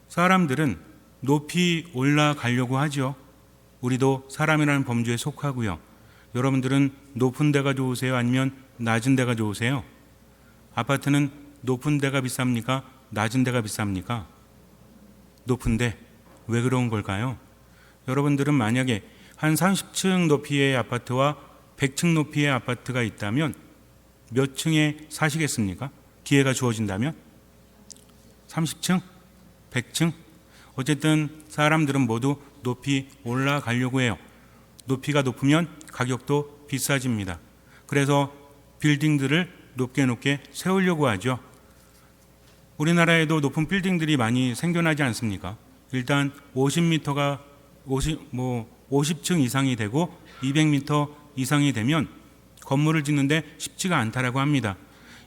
사람들은 높이 올라가려고 하죠. 우리도 사람이라는 범주에 속하고요. 여러분들은 높은 데가 좋으세요? 아니면 낮은 데가 좋으세요? 아파트는 높은 데가 비쌉니까? 낮은 데가 비쌉니까? 높은 데. 왜 그런 걸까요? 여러분들은 만약에 한 30층 높이의 아파트와 100층 높이의 아파트가 있다면 몇 층에 사시겠습니까? 기회가 주어진다면? 30층? 100층? 어쨌든 사람들은 모두 높이 올라가려고 해요. 높이가 높으면 가격도 비싸집니다. 그래서 빌딩들을 높게 세우려고 하죠. 우리나라에도 높은 빌딩들이 많이 생겨나지 않습니까? 일단 50m가 50층 이상이 되고 200m 이상이 되면 건물을 짓는데 쉽지가 않다라고 합니다.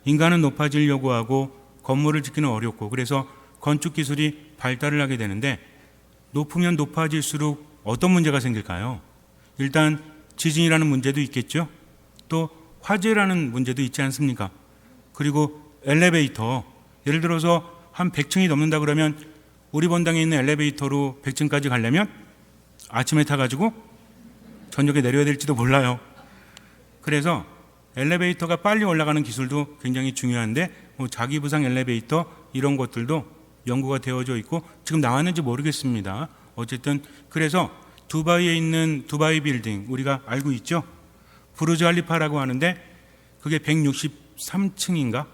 인간은 높아지려고 하고 건물을 짓기는 어렵고 그래서 건축 기술이 발달을 하게 되는데 높으면 높아질수록 어떤 문제가 생길까요? 일단 지진이라는 문제도 있겠죠. 또 화재라는 문제도 있지 않습니까? 그리고 엘리베이터, 예를 들어서 한 100층이 넘는다 그러면 우리 본당에 있는 엘리베이터로 100층까지 가려면 아침에 타가지고 저녁에 내려야 될지도 몰라요. 그래서 엘리베이터가 빨리 올라가는 기술도 굉장히 중요한데 자기 부상 엘리베이터 이런 것들도 연구가 되어져 있고 지금 나왔는지 모르겠습니다. 어쨌든 그래서 두바이에 있는 두바이 빌딩 우리가 알고 있죠. 부르즈 할리파라고 하는데 그게 163층인가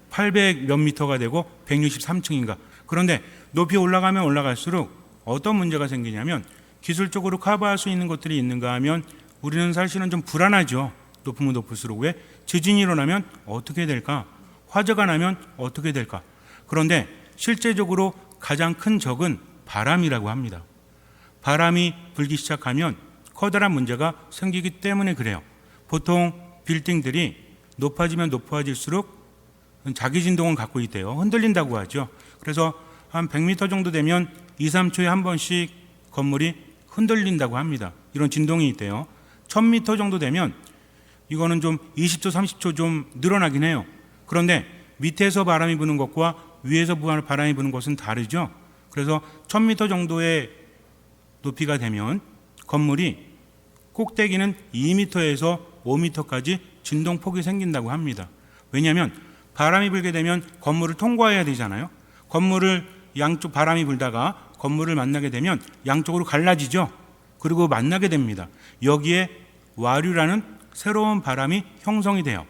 800 몇 미터가 되고 163층인가. 그런데 높이 올라가면 올라갈수록 어떤 문제가 생기냐면 기술적으로 커버할 수 있는 것들이 있는가 하면 우리는 사실은 좀 불안하죠. 높으면 높을수록. 왜? 지진이 일어나면 어떻게 될까? 화재가 나면 어떻게 될까? 그런데 실제적으로 가장 큰 적은 바람이라고 합니다. 바람이 불기 시작하면 커다란 문제가 생기기 때문에 그래요. 보통 빌딩들이 높아지면 높아질수록 자기 진동을 갖고 있대요. 흔들린다고 하죠. 그래서 한 100m 정도 되면 2, 3초에 한 번씩 건물이 흔들린다고 합니다. 이런 진동이 있대요. 1000m 정도 되면 이거는 좀 20초, 30초 좀 늘어나긴 해요. 그런데 밑에서 바람이 부는 것과 위에서 바람이 부는 것은 다르죠. 그래서 1000m 정도의 높이가 되면 건물이 꼭대기는 2m에서 5m까지 진동폭이 생긴다고 합니다. 왜냐하면 바람이 불게 되면 건물을 통과해야 되잖아요. 건물을 양쪽 바람이 불다가 건물을 만나게 되면 양쪽으로 갈라지죠. 그리고 만나게 됩니다. 여기에 와류라는 새로운 바람이 형성이 돼요.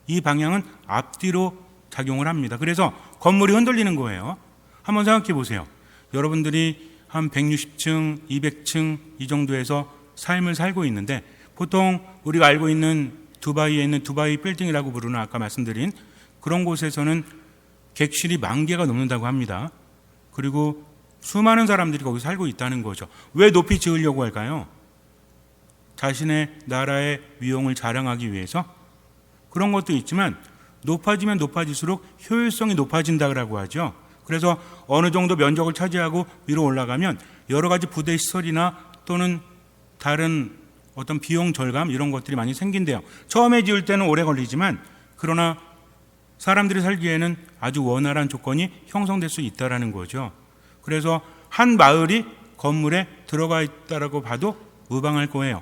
이 방향은 앞뒤로 작용을 합니다. 그래서 건물이 흔들리는 거예요. 한번 생각해 보세요. 여러분들이 한 160층, 200층 이 정도에서 삶을 살고 있는데 보통 우리가 알고 있는 두바이에 있는 두바이 빌딩이라고 부르는 아까 말씀드린 그런 곳에서는 객실이 10,000개가 넘는다고 합니다. 그리고 수많은 사람들이 거기 살고 있다는 거죠. 왜 높이 지으려고 할까요? 자신의 나라의 위용을 자랑하기 위해서? 그런 것도 있지만 높아지면 높아질수록 효율성이 높아진다고 하죠. 그래서 어느 정도 면적을 차지하고 위로 올라가면 여러 가지 부대 시설이나 또는 다른 어떤 비용 절감 이런 것들이 많이 생긴대요. 처음에 지을 때는 오래 걸리지만 그러나 사람들이 살기에는 아주 원활한 조건이 형성될 수 있다는 거죠. 그래서 한 마을이 건물에 들어가 있다라고 봐도 무방할 거예요.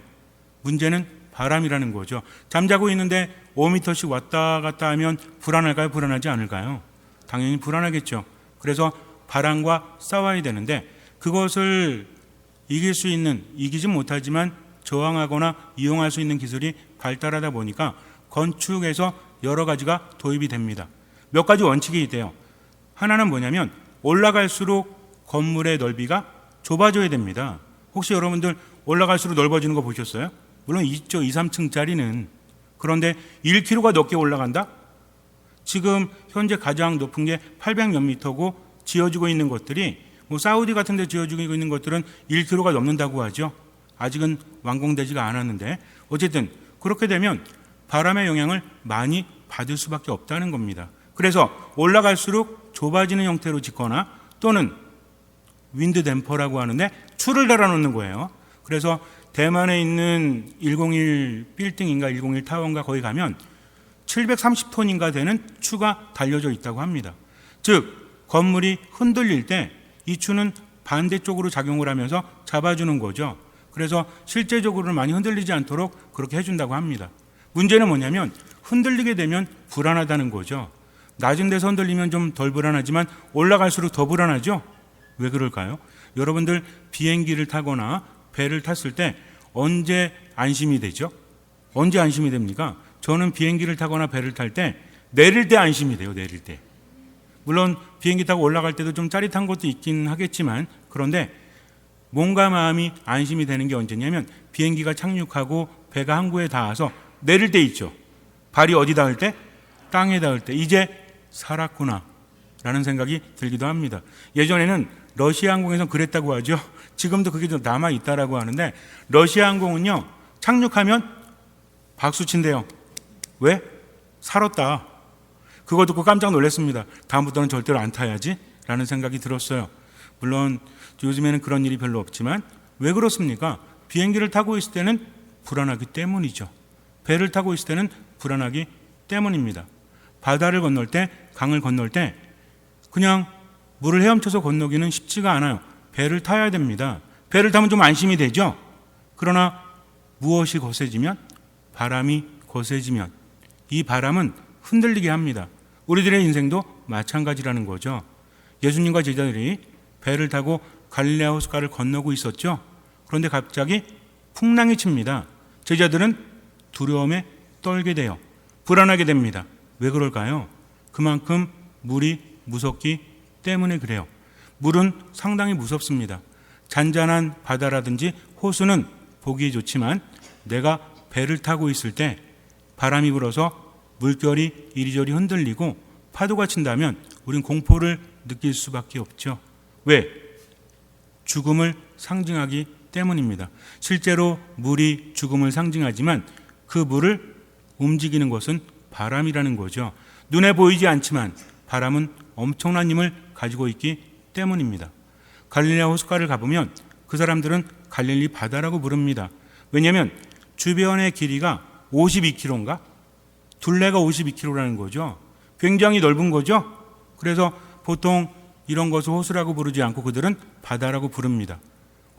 문제는 바람이라는 거죠. 잠자고 있는데 5m씩 왔다 갔다 하면 불안할까요? 불안하지 않을까요? 당연히 불안하겠죠. 그래서 바람과 싸워야 되는데 그것을 이기지 못하지만 저항하거나 이용할 수 있는 기술이 발달하다 보니까 건축에서 여러 가지가 도입이 됩니다. 몇 가지 원칙이 있대요. 하나는 뭐냐면 올라갈수록 건물의 넓이가 좁아져야 됩니다. 혹시 여러분들 올라갈수록 넓어지는 거 보셨어요? 물론 있죠. 2, 3층짜리는. 그런데 1km가 넘게 올라간다? 지금 현재 가장 높은 게 800 몇 미터고 지어지고 있는 것들이 사우디 같은 데 지어지고 있는 것들은 1km가 넘는다고 하죠. 아직은 완공되지가 않았는데 어쨌든 그렇게 되면 바람의 영향을 많이 받을 수밖에 없다는 겁니다. 그래서 올라갈수록 좁아지는 형태로 짓거나 또는 윈드 댐퍼라고 하는데 줄을 달아놓는 거예요. 그래서 대만에 있는 101 빌딩인가 101 타워인가 거기 가면 730톤인가 되는 추가 달려져 있다고 합니다. 즉 건물이 흔들릴 때 이 추는 반대쪽으로 작용을 하면서 잡아주는 거죠. 그래서 실제적으로는 많이 흔들리지 않도록 그렇게 해준다고 합니다. 문제는 뭐냐면 흔들리게 되면 불안하다는 거죠. 낮은 데서 흔들리면 좀 덜 불안하지만 올라갈수록 더 불안하죠. 왜 그럴까요? 여러분들 비행기를 타거나 배를 탔을 때 언제 안심이 되죠? 언제 안심이 됩니까? 저는 비행기를 타거나 배를 탈 때 내릴 때 안심이 돼요. 내릴 때. 물론 비행기 타고 올라갈 때도 좀 짜릿한 것도 있긴 하겠지만, 그런데 몸과 마음이 안심이 되는 게 언제냐면 비행기가 착륙하고 배가 항구에 닿아서 내릴 때 있죠. 발이 어디 닿을 때? 땅에 닿을 때. 이제 살았구나 라는 생각이 들기도 합니다. 예전에는 러시아 항공에서 그랬다고 하죠. 지금도 그게 좀 남아있다라고 하는데, 러시아 항공은요 착륙하면 박수 친대요. 왜? 살았다. 그거 듣고 깜짝 놀랐습니다. 다음부터는 절대로 안 타야지 라는 생각이 들었어요. 물론 요즘에는 그런 일이 별로 없지만 왜 그렇습니까? 비행기를 타고 있을 때는 불안하기 때문이죠. 배를 타고 있을 때는 불안하기 때문입니다. 바다를 건널 때, 강을 건널 때 그냥 물을 헤엄쳐서 건너기는 쉽지가 않아요. 배를 타야 됩니다. 배를 타면 좀 안심이 되죠. 그러나 무엇이 거세지면, 바람이 거세지면 이 바람은 흔들리게 합니다. 우리들의 인생도 마찬가지라는 거죠. 예수님과 제자들이 배를 타고 갈릴레아 호숫가를 건너고 있었죠. 그런데 갑자기 풍랑이 칩니다. 제자들은 두려움에 떨게 돼요. 불안하게 됩니다. 왜 그럴까요? 그만큼 물이 무섭기 때문에 그래요. 물은 상당히 무섭습니다. 잔잔한 바다라든지 호수는 보기 좋지만 내가 배를 타고 있을 때 바람이 불어서 물결이 이리저리 흔들리고 파도가 친다면 우린 공포를 느낄 수밖에 없죠. 왜? 죽음을 상징하기 때문입니다. 실제로 물이 죽음을 상징하지만 그 물을 움직이는 것은 바람이라는 거죠. 눈에 보이지 않지만 바람은 엄청난 힘을 가지고 있기 때문입니다. 갈릴레아 호숫가를 가보면 그 사람들은 갈릴리 바다라고 부릅니다. 왜냐하면 주변의 길이가 52km인가? 둘레가 52km라는 거죠. 굉장히 넓은 거죠. 그래서 보통 이런 것을 호수라고 부르지 않고 그들은 바다라고 부릅니다.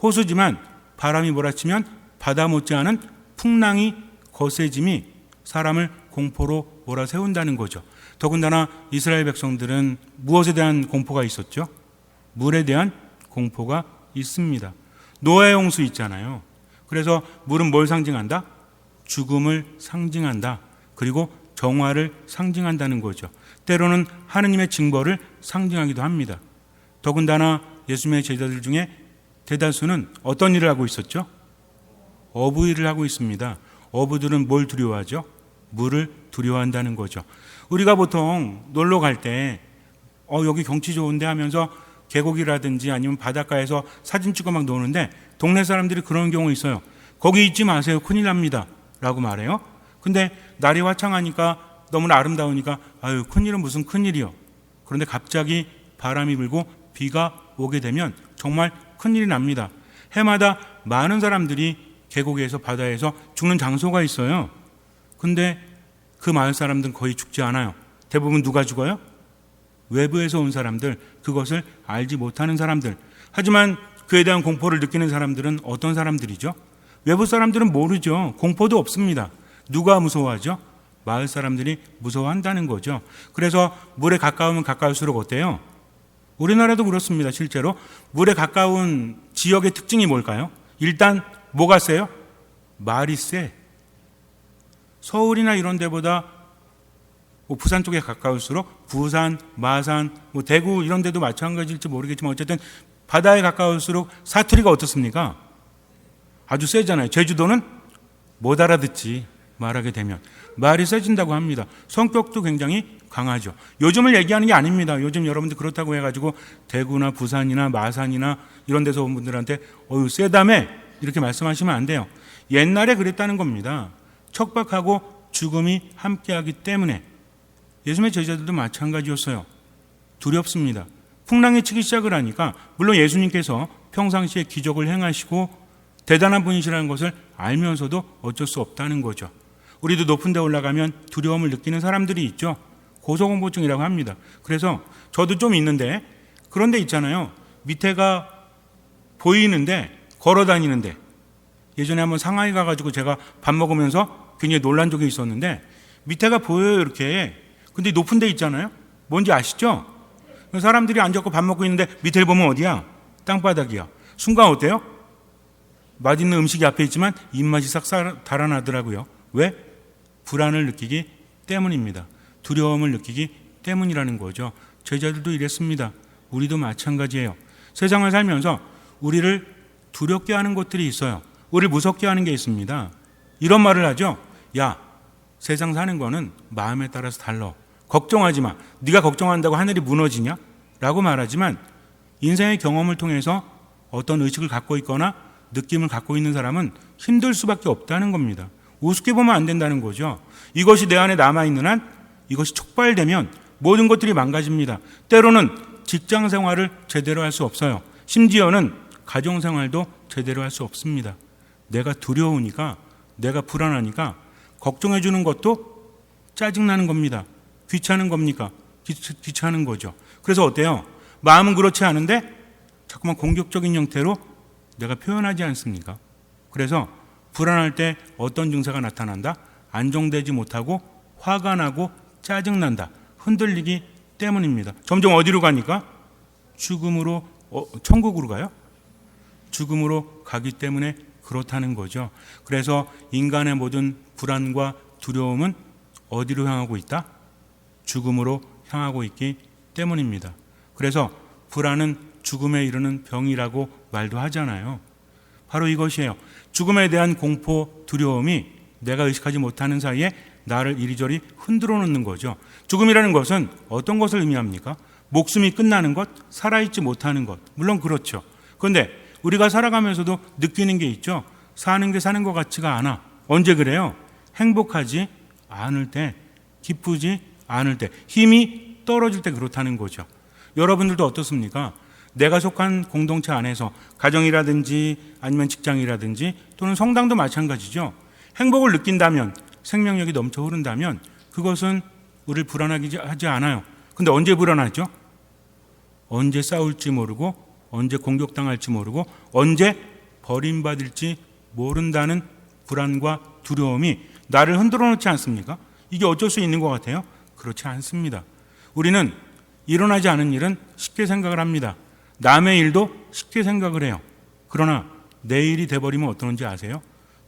호수지만 바람이 몰아치면 바다 못지않은 풍랑이 거세짐이 사람을 공포로 몰아세운다는 거죠. 더군다나 이스라엘 백성들은 무엇에 대한 공포가 있었죠? 물에 대한 공포가 있습니다. 노아의 홍수 있잖아요. 그래서 물은 뭘 상징한다? 죽음을 상징한다. 그리고 정화를 상징한다는 거죠. 때로는 하느님의 징벌을 상징하기도 합니다. 더군다나 예수님의 제자들 중에 대다수는 어떤 일을 하고 있었죠? 어부 일을 하고 있습니다. 어부들은 뭘 두려워하죠? 물을 두려워한다는 거죠. 우리가 보통 놀러 갈 때 여기 경치 좋은데 하면서 계곡이라든지 아니면 바닷가에서 사진 찍고 막 노는데 동네 사람들이 그런 경우 있어요. 거기 있지 마세요. 큰일 납니다. 라고 말해요. 근데 날이 화창하니까 너무나 아름다우니까 아유 큰일은 무슨 큰일이요. 그런데 갑자기 바람이 불고 비가 오게 되면 정말 큰일이 납니다. 해마다 많은 사람들이 계곡에서 바다에서 죽는 장소가 있어요. 근데 그 마을 사람들은 거의 죽지 않아요. 대부분 누가 죽어요? 외부에서 온 사람들, 그것을 알지 못하는 사람들. 하지만 그에 대한 공포를 느끼는 사람들은 어떤 사람들이죠? 외부 사람들은 모르죠. 공포도 없습니다. 누가 무서워하죠? 마을 사람들이 무서워한다는 거죠. 그래서 물에 가까우면 가까울수록 어때요? 우리나라도 그렇습니다. 실제로 물에 가까운 지역의 특징이 뭘까요? 일단 뭐가 세요? 말이 세. 서울이나 이런 데보다 부산 쪽에 가까울수록 부산, 마산, 대구 이런 데도 마찬가지일지 모르겠지만 어쨌든 바다에 가까울수록 사투리가 어떻습니까? 아주 세잖아요. 제주도는 못 알아듣지. 말하게 되면 말이 세진다고 합니다. 성격도 굉장히 강하죠. 요즘을 얘기하는 게 아닙니다. 요즘 여러분들 그렇다고 해가지고 대구나 부산이나 마산이나 이런 데서 온 분들한테 세다며 이렇게 말씀하시면 안 돼요. 옛날에 그랬다는 겁니다. 척박하고 죽음이 함께하기 때문에 예수님의 제자들도 마찬가지였어요. 두렵습니다. 풍랑이 치기 시작을 하니까 물론 예수님께서 평상시에 기적을 행하시고 대단한 분이시라는 것을 알면서도 어쩔 수 없다는 거죠. 우리도 높은 데 올라가면 두려움을 느끼는 사람들이 있죠. 고소공포증이라고 합니다. 그래서 저도 좀 있는데 그런 데 있잖아요. 밑에가 보이는데 걸어 다니는데 예전에 한번 상하이 가가지고 제가 밥 먹으면서 굉장히 놀란 적이 있었는데 밑에가 보여요 이렇게. 근데 높은 데 있잖아요. 뭔지 아시죠? 사람들이 앉았고 밥 먹고 있는데 밑에 보면 어디야? 땅바닥이야. 순간 어때요? 맛있는 음식이 앞에 있지만 입맛이 싹 달아나더라고요. 왜? 불안을 느끼기 때문입니다. 두려움을 느끼기 때문이라는 거죠. 제자들도 이랬습니다. 우리도 마찬가지예요. 세상을 살면서 우리를 두렵게 하는 것들이 있어요. 우리를 무섭게 하는 게 있습니다. 이런 말을 하죠. 야, 세상 사는 거는 마음에 따라서 달라. 걱정하지 마. 네가 걱정한다고 하늘이 무너지냐? 라고 말하지만 인생의 경험을 통해서 어떤 의식을 갖고 있거나 느낌을 갖고 있는 사람은 힘들 수밖에 없다는 겁니다. 우습게 보면 안 된다는 거죠. 이것이 내 안에 남아있는 한 이것이 촉발되면 모든 것들이 망가집니다. 때로는 직장 생활을 제대로 할 수 없어요. 심지어는 가정 생활도 제대로 할 수 없습니다. 내가 두려우니까, 내가 불안하니까 걱정해 주는 것도 짜증나는 겁니다. 귀찮은 겁니까? 귀찮은 거죠. 그래서 어때요? 마음은 그렇지 않은데 자꾸만 공격적인 형태로 내가 표현하지 않습니까? 그래서 불안할 때 어떤 증세가 나타난다? 안정되지 못하고 화가 나고 짜증난다. 흔들리기 때문입니다. 점점 어디로 가니까? 죽음으로, 천국으로 가요? 죽음으로 가기 때문에 그렇다는 거죠. 그래서 인간의 모든 불안과 두려움은 어디로 향하고 있다? 죽음으로 향하고 있기 때문입니다. 그래서 불안은 죽음에 이르는 병이라고 말도 하잖아요. 바로 이것이에요. 죽음에 대한 공포, 두려움이 내가 의식하지 못하는 사이에 나를 이리저리 흔들어 놓는 거죠. 죽음이라는 것은 어떤 것을 의미합니까? 목숨이 끝나는 것, 살아있지 못하는 것. 물론 그렇죠. 그런데 우리가 살아가면서도 느끼는 게 있죠. 사는 게 사는 것 같지가 않아. 언제 그래요? 행복하지 않을 때, 기쁘지 않을 때, 힘이 떨어질 때 그렇다는 거죠. 여러분들도 어떻습니까? 내가 속한 공동체 안에서 가정이라든지 아니면 직장이라든지 또는 성당도 마찬가지죠. 행복을 느낀다면, 생명력이 넘쳐 흐른다면 그것은 우리를 불안하게 하지 않아요. 근데 언제 불안하죠? 언제 싸울지 모르고, 언제 공격당할지 모르고, 언제 버림받을지 모른다는 불안과 두려움이 나를 흔들어 놓지 않습니까? 이게 어쩔 수 있는 것 같아요? 그렇지 않습니다. 우리는 일어나지 않은 일은 쉽게 생각을 합니다. 남의 일도 쉽게 생각을 해요. 그러나 내 일이 돼버리면 어떠는지 아세요?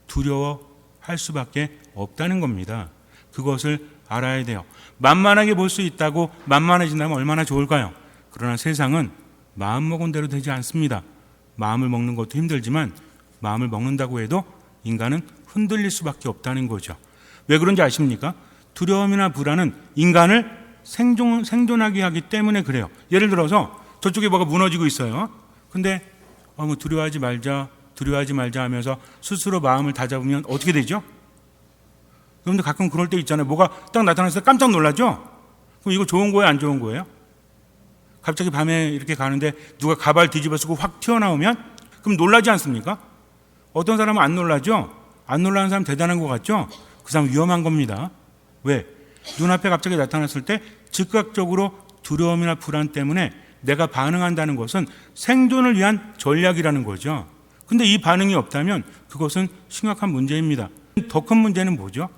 두려워할 수밖에 없다는 겁니다. 그것을 알아야 돼요. 만만하게 볼 수 있다고 만만해진다면 얼마나 좋을까요? 그러나 세상은 마음먹은 대로 되지 않습니다. 마음을 먹는 것도 힘들지만 마음을 먹는다고 해도 인간은 흔들릴 수밖에 없다는 거죠. 왜 그런지 아십니까? 두려움이나 불안은 인간을 생존하게 하기 때문에 그래요. 예를 들어서 저쪽에 뭐가 무너지고 있어요. 근데 뭐 두려워하지 말자 하면서 스스로 마음을 다잡으면 어떻게 되죠? 여러분들 가끔 그럴 때 있잖아요. 뭐가 딱 나타나서 깜짝 놀라죠? 그럼 이거 좋은 거예요? 안 좋은 거예요? 갑자기 밤에 이렇게 가는데 누가 가발 뒤집어 쓰고 확 튀어나오면 그럼 놀라지 않습니까? 어떤 사람은 안 놀라죠? 안 놀라는 사람 대단한 것 같죠? 그 사람 위험한 겁니다. 왜? 눈앞에 갑자기 나타났을 때 즉각적으로 두려움이나 불안 때문에 내가 반응한다는 것은 생존을 위한 전략이라는 거죠. 근데 이 반응이 없다면 그것은 심각한 문제입니다. 더 큰 문제는 뭐죠?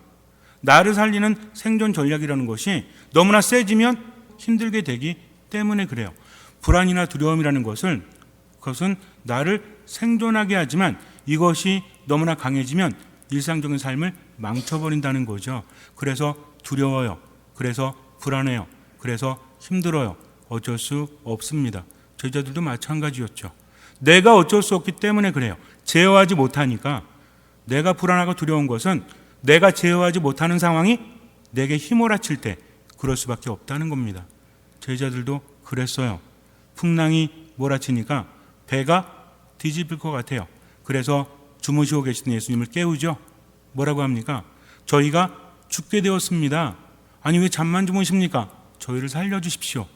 나를 살리는 생존 전략이라는 것이 너무나 세지면 힘들게 되기 때문에 그래요. 불안이나 두려움이라는 그것은 나를 생존하게 하지만 이것이 너무나 강해지면 일상적인 삶을 망쳐버린다는 거죠. 그래서 두려워요. 그래서 불안해요. 그래서 힘들어요. 어쩔 수 없습니다. 제자들도 마찬가지였죠. 내가 어쩔 수 없기 때문에 그래요. 제어하지 못하니까. 내가 불안하고 두려운 것은 내가 제어하지 못하는 상황이 내게 휘몰아칠 때 그럴 수밖에 없다는 겁니다. 제자들도 그랬어요. 풍랑이 몰아치니까 배가 뒤집을 것 같아요. 그래서 주무시고 계시던 예수님을 깨우죠. 뭐라고 합니까? 저희가 죽게 되었습니다. 아니 왜 잠만 주무십니까? 저희를 살려주십시오.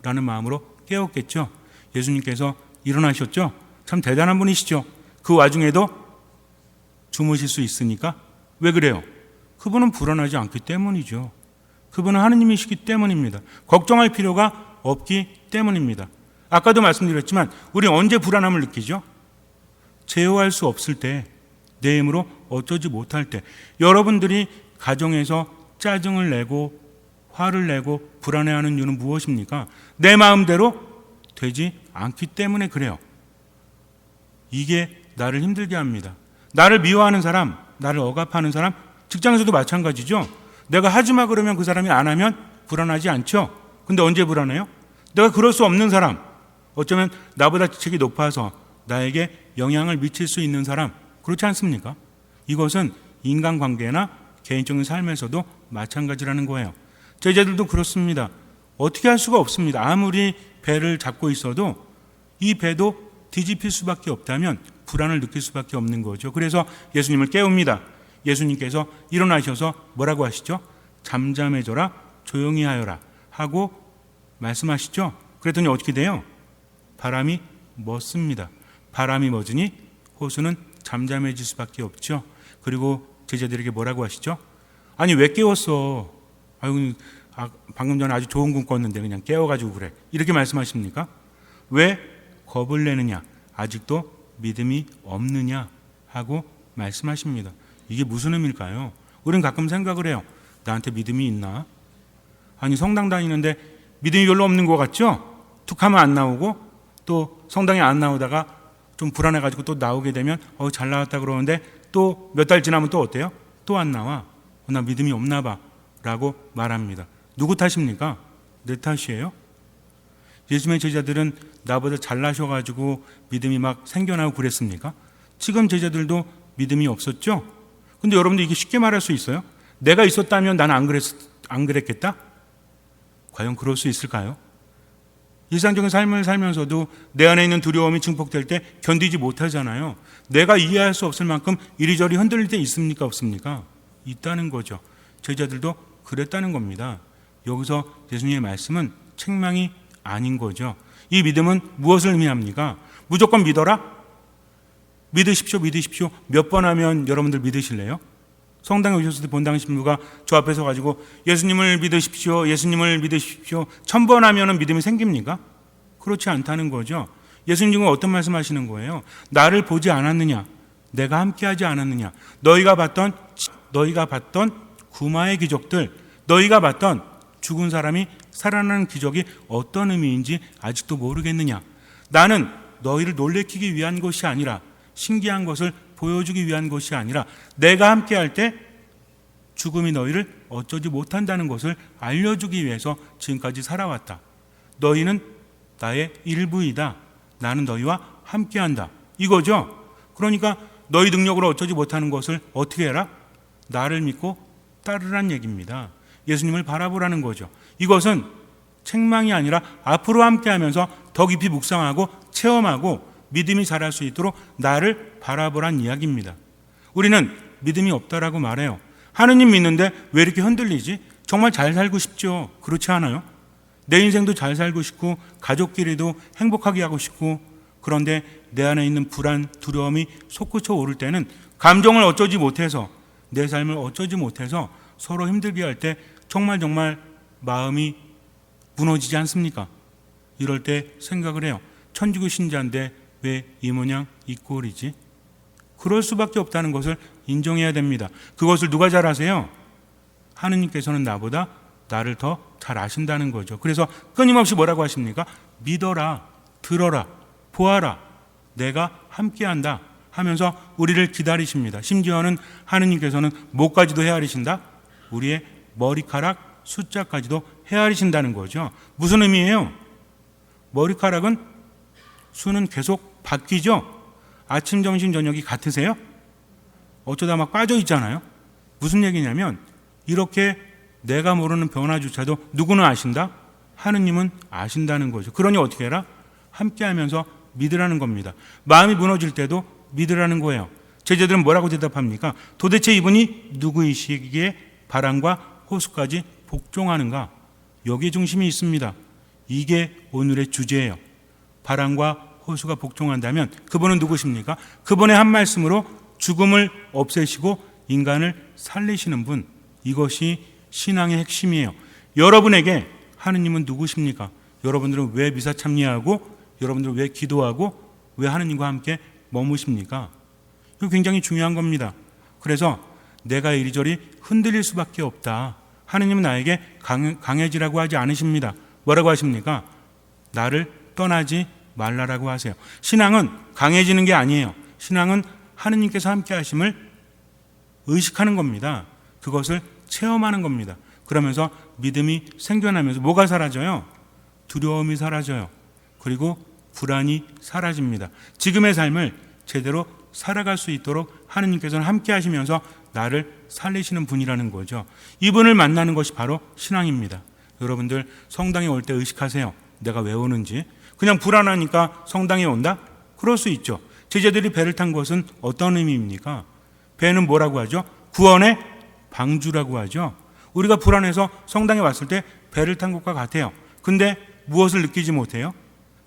라는 마음으로 깨웠겠죠. 예수님께서 일어나셨죠. 참 대단한 분이시죠. 그 와중에도 주무실 수 있으니까 왜 그래요? 그분은 불안하지 않기 때문이죠. 그분은 하느님이시기 때문입니다. 걱정할 필요가 없기 때문입니다. 아까도 말씀드렸지만 우리는 언제 불안함을 느끼죠? 제어할 수 없을 때, 내 힘으로 어쩌지 못할 때. 여러분들이 가정에서 짜증을 내고 화를 내고 불안해하는 이유는 무엇입니까? 내 마음대로 되지 않기 때문에 그래요. 이게 나를 힘들게 합니다. 나를 미워하는 사람, 나를 억압하는 사람, 직장에서도 마찬가지죠. 내가 하지마 그러면 그 사람이 안 하면 불안하지 않죠. 근데 언제 불안해요? 내가 그럴 수 없는 사람, 어쩌면 나보다 지책이 높아서 나에게 영향을 미칠 수 있는 사람, 그렇지 않습니까? 이것은 인간관계나 개인적인 삶에서도 마찬가지라는 거예요. 제자들도 그렇습니다. 어떻게 할 수가 없습니다. 아무리 배를 잡고 있어도 이 배도 뒤집힐 수밖에 없다면 불안을 느낄 수밖에 없는 거죠. 그래서 예수님을 깨웁니다. 예수님께서 일어나셔서 뭐라고 하시죠? 잠잠해져라, 조용히 하여라 하고 말씀하시죠. 그랬더니 어떻게 돼요? 바람이 멎습니다. 바람이 멎으니 호수는 잠잠해질 수밖에 없죠. 그리고 제자들에게 뭐라고 하시죠? 아니 왜 깨웠어? 아유, 방금 전에 아주 좋은 꿈 꿨는데 그냥 깨워가지고 그래. 이렇게 말씀하십니까? 왜 겁을 내느냐? 아직도 믿음이 없느냐? 하고 말씀하십니다. 이게 무슨 의미일까요? 우리는 가끔 생각을 해요. 나한테 믿음이 있나? 아니 성당 다니는데 믿음이 별로 없는 것 같죠? 툭 하면 안 나오고 또 성당에 안 나오다가 좀 불안해가지고 또 나오게 되면 잘 나왔다 그러는데 또 몇 달 지나면 또 어때요? 또 안 나와. 나 믿음이 없나 봐 라고 말합니다. 누구 탓입니까? 내 탓이에요? 예수님의 제자들은 나보다 잘나셔가지고 믿음이 막 생겨나고 그랬습니까? 지금 제자들도 믿음이 없었죠? 근데 여러분들 이게 쉽게 말할 수 있어요? 내가 있었다면 나는 안 그랬겠다? 과연 그럴 수 있을까요? 일상적인 삶을 살면서도 내 안에 있는 두려움이 증폭될 때 견디지 못하잖아요. 내가 이해할 수 없을 만큼 이리저리 흔들릴 때 있습니까? 없습니까? 있다는 거죠. 제자들도 그랬다는 겁니다. 여기서 예수님의 말씀은 책망이 아닌 거죠. 이 믿음은 무엇을 의미합니까? 무조건 믿어라? 믿으십시오. 몇 번 하면 여러분들 믿으실래요? 성당에 오셨을 때 본당 신부가 저 앞에 서 가지고 예수님을 믿으십시오. 1000번 하면 믿음이 생깁니까? 그렇지 않다는 거죠. 예수님 지금 어떤 말씀하시는 거예요? 나를 보지 않았느냐? 내가 함께하지 않았느냐? 너희가 봤던 구마의 기적들, 너희가 봤던 죽은 사람이 살아나는 기적이 어떤 의미인지 아직도 모르겠느냐? 나는 너희를 놀래키기 위한 것이 아니라, 신기한 것을 보여주기 위한 것이 아니라, 내가 함께할 때 죽음이 너희를 어쩌지 못한다는 것을 알려주기 위해서 지금까지 살아왔다. 너희는 나의 일부이다. 나는 너희와 함께한다. 이거죠. 그러니까 너희 능력으로 어쩌지 못하는 것을 어떻게 해라? 나를 믿고 따르란 얘기입니다. 예수님을 바라보라는 거죠. 이것은 책망이 아니라 앞으로 함께하면서 더 깊이 묵상하고 체험하고 믿음이 자랄 수 있도록 나를 바라보란 이야기입니다. 우리는 믿음이 없다라고 말해요. 하느님 믿는데 왜 이렇게 흔들리지? 정말 잘 살고 싶죠. 그렇지 않아요? 내 인생도 잘 살고 싶고 가족끼리도 행복하게 하고 싶고, 그런데 내 안에 있는 불안, 두려움이 솟구쳐 오를 때는 감정을 어쩌지 못해서, 내 삶을 어쩌지 못해서 서로 힘들게 할 때 정말 마음이 무너지지 않습니까? 이럴 때 생각을 해요. 천주교 신자인데 왜 이 모양 이 꼴이지? 그럴 수밖에 없다는 것을 인정해야 됩니다. 그것을 누가 잘 아세요? 하느님께서는 나보다 나를 더 잘 아신다는 거죠. 그래서 끊임없이 뭐라고 하십니까? 믿어라, 들어라, 보아라, 내가 함께한다 하면서 우리를 기다리십니다. 심지어는 하느님께서는 뭐까지도 헤아리신다? 우리의 머리카락 숫자까지도 헤아리신다는 거죠. 무슨 의미예요? 머리카락은 수는 계속 바뀌죠. 아침, 점심, 저녁이 같으세요? 어쩌다 막 빠져 있잖아요. 무슨 얘기냐면 이렇게 내가 모르는 변화조차도 누구는 아신다? 하느님은 아신다는 거죠. 그러니 어떻게 해라? 함께하면서 믿으라는 겁니다. 마음이 무너질 때도 믿으라는 거예요. 제자들은 뭐라고 대답합니까? 도대체 이분이 누구이시기에 바람과 호수까지 복종하는가? 여기에 중심이 있습니다. 이게 오늘의 주제예요. 바람과 호수가 복종한다면 그분은 누구십니까? 그분의 한 말씀으로 죽음을 없애시고 인간을 살리시는 분. 이것이 신앙의 핵심이에요. 여러분에게 하느님은 누구십니까? 여러분들은 왜 미사참리하고 여러분들 왜 기도하고 왜 하느님과 함께 머무십니까? 이거 굉장히 중요한 겁니다. 그래서 내가 이리저리 흔들릴 수밖에 없다. 하느님은 나에게 강해지라고 하지 않으십니다. 뭐라고 하십니까? 나를 떠나지 말라라고 하세요. 신앙은 강해지는 게 아니에요. 신앙은 하느님께서 함께 하심을 의식하는 겁니다. 그것을 체험하는 겁니다. 그러면서 믿음이 생겨나면서 뭐가 사라져요? 두려움이 사라져요. 그리고 불안이 사라집니다. 지금의 삶을 제대로 살아갈 수 있도록 하느님께서는 함께 하시면서 나를 살리시는 분이라는 거죠. 이분을 만나는 것이 바로 신앙입니다. 여러분들 성당에 올 때 의식하세요. 내가 왜 오는지. 그냥 불안하니까 성당에 온다? 그럴 수 있죠. 제자들이 배를 탄 것은 어떤 의미입니까? 배는 뭐라고 하죠? 구원의 방주라고 하죠. 우리가 불안해서 성당에 왔을 때 배를 탄 것과 같아요. 근데 무엇을 느끼지 못해요?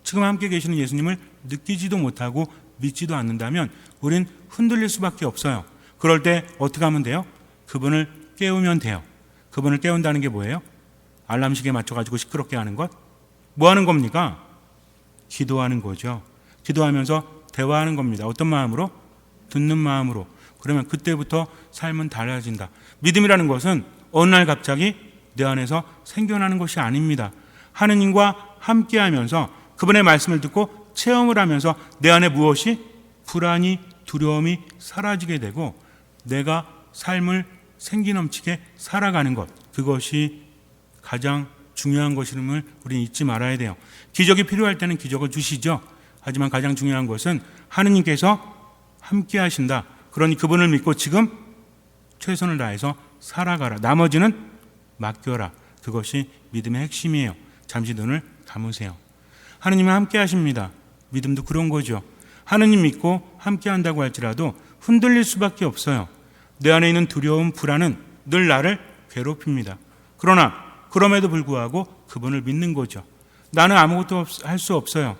지금 함께 계시는 예수님을 느끼지도 못하고 믿지도 않는다면 우린 흔들릴 수밖에 없어요. 그럴 때 어떻게 하면 돼요? 그분을 깨우면 돼요. 그분을 깨운다는 게 뭐예요? 알람시계에 맞춰가지고 시끄럽게 하는 것? 뭐 하는 겁니까? 기도하는 거죠. 기도하면서 대화하는 겁니다. 어떤 마음으로? 듣는 마음으로. 그러면 그때부터 삶은 달라진다. 믿음이라는 것은 어느 날 갑자기 내 안에서 생겨나는 것이 아닙니다. 하느님과 함께하면서 그분의 말씀을 듣고 체험을 하면서 내 안에 무엇이? 불안이, 두려움이 사라지게 되고 내가 삶을 생기 넘치게 살아가는 것. 그것이 가장 중요한 것임을 우리는 잊지 말아야 돼요. 기적이 필요할 때는 기적을 주시죠. 하지만 가장 중요한 것은 하느님께서 함께 하신다. 그러니 그분을 믿고 지금 최선을 다해서 살아가라. 나머지는 맡겨라. 그것이 믿음의 핵심이에요. 잠시 눈을 감으세요. 하느님은 함께 하십니다. 믿음도 그런 거죠. 하느님 믿고 함께 한다고 할지라도 흔들릴 수밖에 없어요. 내 안에 있는 두려움, 불안은 늘 나를 괴롭힙니다. 그러나 그럼에도 불구하고 그분을 믿는 거죠. 나는 아무것도 할 수 없어요.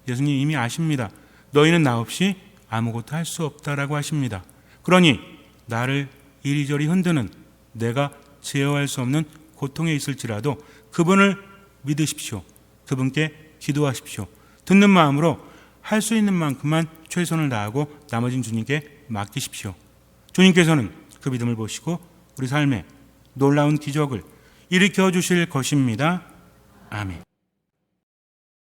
예수님 이미 아십니다. 너희는 나 없이 아무것도 할 수 없다라고 하십니다. 그러니 나를 이리저리 흔드는 내가 제어할 수 없는 고통에 있을지라도 그분을 믿으십시오. 그분께 기도하십시오. 듣는 마음으로 할 수 있는 만큼만 최선을 다하고 나머진 주님께 맡기십시오. 주님께서는 그 믿음을 보시고 우리 삶에 놀라운 기적을 일으켜 주실 것입니다. 아멘.